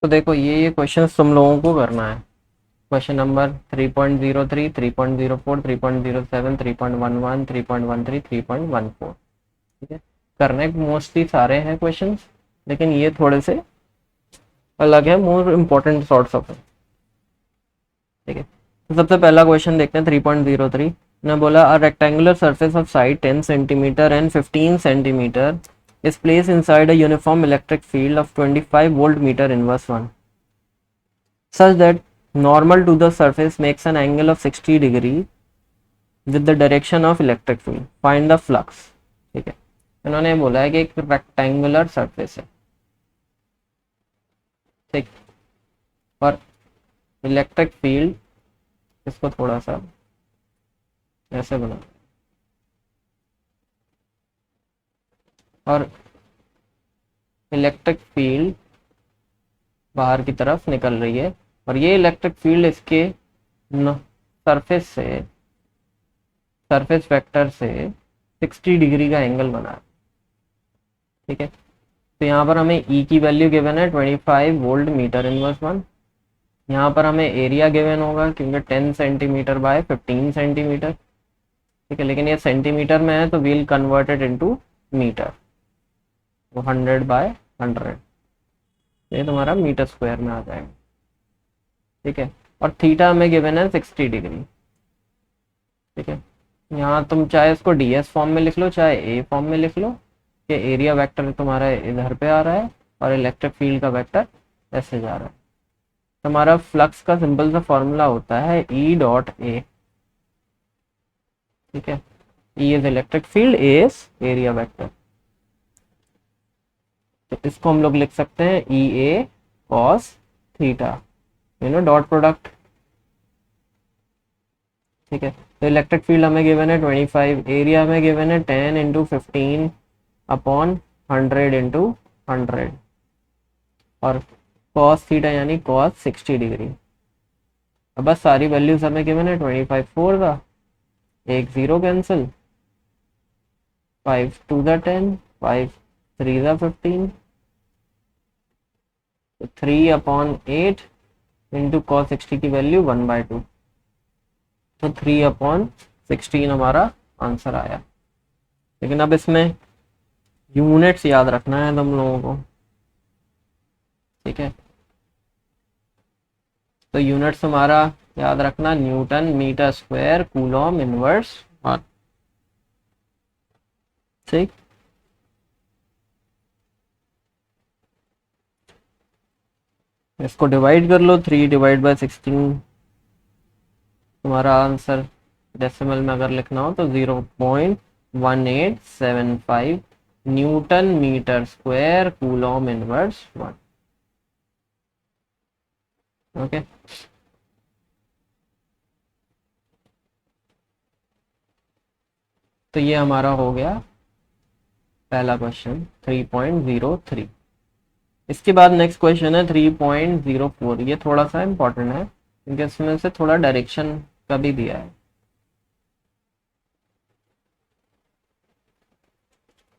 तो देखो ये क्वेश्चन तुम लोगों को करना है। Question number 3.03, 3.04, 3.07, 3.11, 3.13, 3.14। ठीक है, करने मोस्टली सारे हैं क्वेश्चंस, लेकिन ये थोड़े से अलग है, मोर इम्पोर्टेंट सॉर्ट्स ऑफ। ठीक है, तो सबसे पहला क्वेश्चन देखते हैं 3.03 ने बोला a rectangular surface of side 10 centimetre and 15 centimetre is placed inside a uniform electric field of 25 volt meter inverse 1 such that normal to the surface makes an angle of 60 degree with the direction of electric field. Find the flux. ठीक है, इन्होंने बोला है कि एक rectangular surface है, ठीक, और इलेक्ट्रिक फील्ड, इसको थोड़ा सा ऐसे बना, और इलेक्ट्रिक फील्ड बाहर की तरफ निकल रही है, और ये इलेक्ट्रिक फील्ड इसके सरफेस से, सरफेस वेक्टर से 60 डिग्री का एंगल बना है। ठीक है, तो यहाँ पर हमें E की वैल्यू गिवन है 25 वोल्ट मीटर इनवर्स 1। यहाँ पर हमें एरिया गिवन होगा क्योंकि 10 सेंटीमीटर बाय 15 सेंटीमीटर। ठीक है, लेकिन ये सेंटीमीटर में है तो वील कन्वर्टेड इनटू मीटर, तो 100 बाय 100, ये तुम्हारा मीटर स्क्वायर में आ जाएगा। ठीक है, और थीटा हमें गिवन है 60 डिग्री। ठीक है, यहाँ तुम चाहे इसको ds फॉर्म में लिख लो, चाहे a फॉर्म में लिख लो, कि एरिया वेक्टर तुम्हारा इधर पे आ रहा है और इलेक्ट्रिक फील्ड का वेक्टर ऐसे जा रहा है। तुम्हारा फ्लक्स का सिंपल सा फॉर्मूला होता है E डॉट a। ठीक है, E is electric field, A is area vector, तो इसको हम लोग लिख सकते हैं EA cos theta, dot product. ठीक है, तो इलेक्ट्रिक फील्ड हमें गिवन है 25, एरिया हमें गिवन है 10 इंटू 15 अपॉन 100 इंटू 100, और cos थीटा यानी cos 60 डिग्री। अब बस सारी वैल्यूज हमें गिवन है 25 4 का, एक जीरो कैंसिल, 5 2 द 10, 5 3 द 15, तो 3 अपॉन 8 इंटू cos 60 की वैल्यू 1/2, तो 3 अपॉन 16 हमारा आंसर आया। लेकिन अब इसमें यूनिट्स याद रखना है तुम लोगों को। ठीक है, तो यूनिट्स हमारा याद रखना newton metre square coulomb inverse 1। ठीक, इसको डिवाइड कर लो, 3 डिवाइड बाय 16, तुम्हारा आंसर डेसिमल में अगर लिखना हो तो 0.1875 newton metre square coulomb inverse 1। Okay, तो ये हमारा हो गया पहला क्वेश्चन 3.03। इसके बाद नेक्स्ट क्वेश्चन है 3.04। ये थोड़ा सा इंपॉर्टेंट है क्योंकि इसमें से थोड़ा डायरेक्शन का भी दिया है।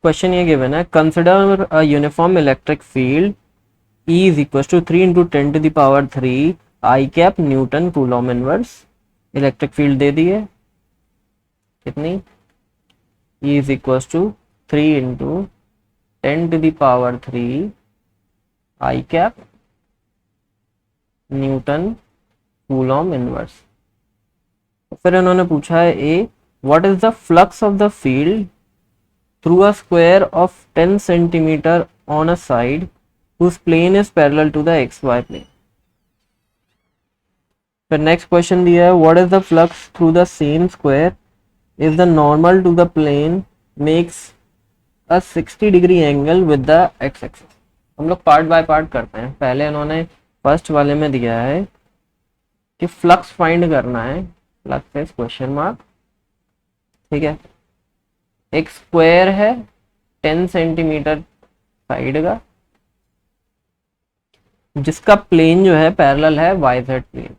क्वेश्चन ये गिवन है, consider a uniform electric field E is equals to 3 into 10 to the power 3 I cap newton coulomb inverse. Electric field दे दी है कितनी, E is equals to 3 into 10 to the power 3 I cap newton coulomb inverse. फिर इन्होंने पूछा है A, what is the flux of the field through a square of 10 centimeter on a side whose plane is parallel to the xy plane। फिर next question दिया है, what is the flux through the same square if the normal to the plane makes a 60 degree angle with the x axis। हम लोग part by part करते हैं। पहले इन्होंने first वाले में दिया है कि फ्लक्स फाइंड करना है, फ्लक्स इज क्वेश्चन मार्क। ठीक है, एक स्क्वायर है 10 सेंटीमीटर साइड का, जिसका प्लेन जो है पैरेलल है वाई जेड प्लेन।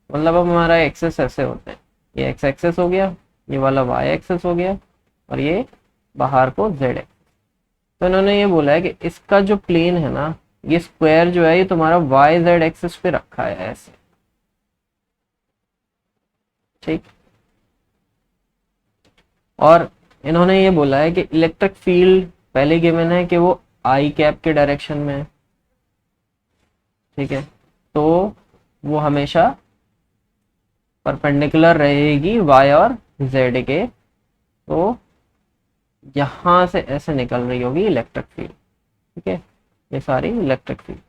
मतलब अब हमारा एक्सेस ऐसे होते हैं, ये एक्स एक्सेस हो गया, ये वाला वाई एक्सेस हो गया, और ये बाहर को जेड एक्सेस। तो इन्होंने ये बोला है कि इसका जो प्लेन है ना ये स्क्वायर जो है ये तुम्हारा वाई जेड एक्सिस पे रखा है ऐसे, ठीक। और इन्होंने ये बोला है कि इलेक्ट्रिक फील्ड पहले गिवन है कि वो आई कैप के डायरेक्शन में है, ठीक है, तो वो हमेशा परपेंडिकुलर रहेगी वाई और जेड के, तो यहां से ऐसे निकल रही होगी इलेक्ट्रिक फील्ड, ठीक है, ये सारी electric field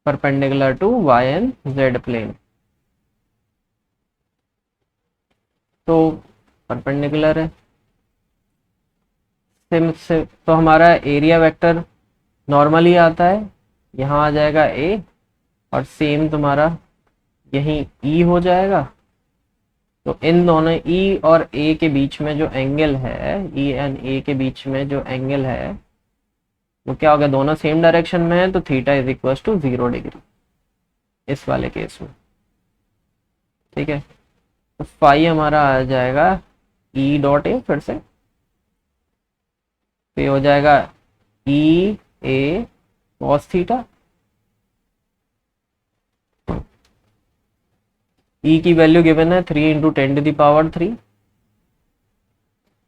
perpendicular to Y and Z plane, तो परपेंडिकुलर है से तो हमारा एरिया वेक्टर नॉर्मली आता है, यहाँ आ जाएगा ए, और सेम तुम्हारा यहीं ई हो जाएगा, तो इन दोनों ई और ए के बीच में जो एंगल है, ई एंड ए के बीच में जो एंगल है वो क्या हो गया, दोनों सेम डायरेक्शन में है, तो theta is equal to 0 degree इस वाले केस में, ठीक है। तो फाई हमारा आ जाएगा ई डॉट ए, फिर से तो ये हो जाएगा ई ए कॉस थीटा, ई की वैल्यू गिवन है 3 इंटू 10⁻3,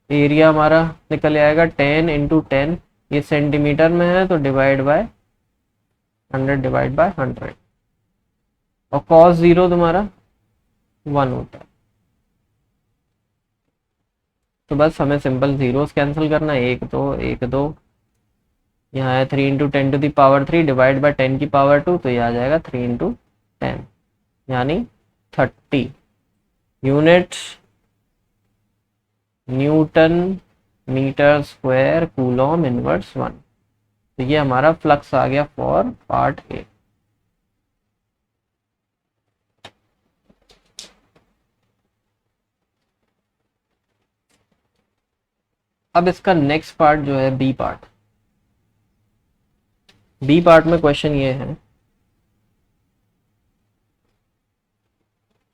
एरिया हमारा निकल आएगा 10 इंटू 10, ये सेंटीमीटर में है तो डिवाइड बाय 100 डिवाइड बाय 100, और cos 0 तुम्हारा 1 होता है, तो बस हमें सिंपल जीरोस कैंसिल करना है, एक दो यहाँ है 3 इंटू 10⁻3 डिवाइड बाय 10⁻2, तो ये आ जाएगा 3 इंटू 10 यानी 30 units newton metre square coulomb inverse 1। तो ये हमारा फ्लक्स आ गया फॉर पार्ट ए। अब इसका नेक्स्ट पार्ट जो है बी पार्ट, बी पार्ट में क्वेश्चन ये है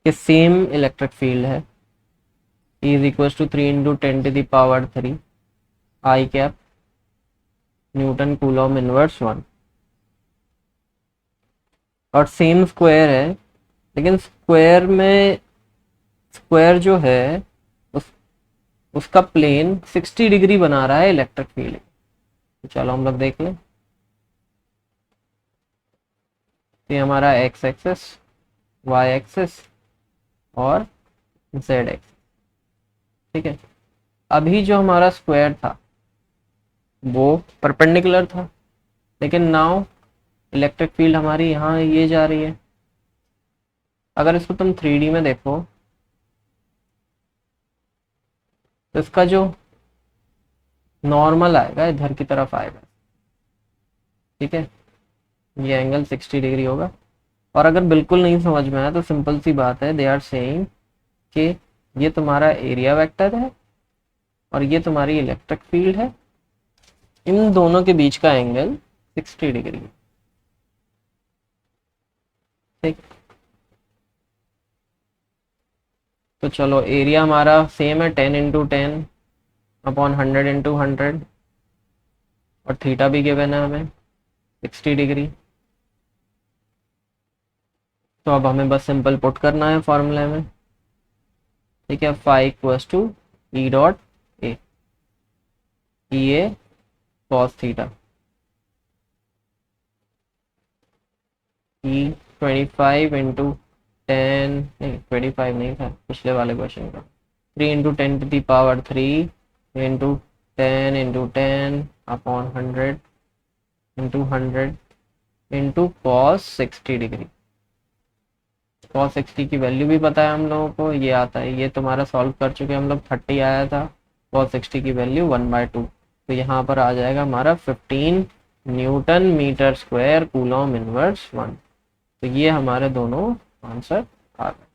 कि सेम इलेक्ट्रिक फील्ड है, E is equal to 3 into 10⁻3 I cap newton coulomb inverse 1, और सेम स्क्वायर है, लेकिन स्क्वायर में स्क्वायर जो है उसका प्लेन 60 डिग्री बना रहा है इलेक्ट्रिक फील्ड, तो चलो हम लोग देख लें। ये हमारा एक्स एक्सिस, वाई एक्सिस और जेड एक्सिस, ठीक है। अभी जो हमारा स्क्वायर था वो परपेंडिकुलर था, लेकिन नाउ इलेक्ट्रिक फील्ड हमारी यहाँ ये जा रही है। अगर इसको तुम 3D में देखो तो इसका जो नॉर्मल आएगा इधर की तरफ आएगा, ठीक है, ये एंगल 60 डिग्री होगा। और अगर बिल्कुल नहीं समझ में आया तो सिंपल सी बात है, दे आर सेइंग कि ये तुम्हारा एरिया वेक्टर है और ये तुम्हारी इलेक्ट्रिक फील्ड है, इन दोनों के बीच का एंगल 60 डिग्री है, ठीक। तो चलो एरिया हमारा सेम है 10 इंटू 10 अपॉन 100 इंटू 100, और थीटा भी गिवन है हमें 60 डिग्री। तो अब हमें बस सिंपल पुट करना है फॉर्मूले में, ठीक है, phi equals to E dot A, E A cos theta, E 25 into 10 नहीं 25 नहीं था पिछले वाले क्वेश्चन का, 3 into 10⁻3 into 10 into 10 upon 100 into 100 into cos 60 degree. Cos 60 की वैल्यू भी पता है हम लोगों को, ये आता है, ये तुम्हारा सॉल्व कर चुके हम लोग, 30 आया था, कॉस 60 की वैल्यू 1/2, तो यहाँ पर आ जाएगा हमारा 15 newton metre square coulomb inverse 1। तो ये हमारे दोनों आंसर आ गए।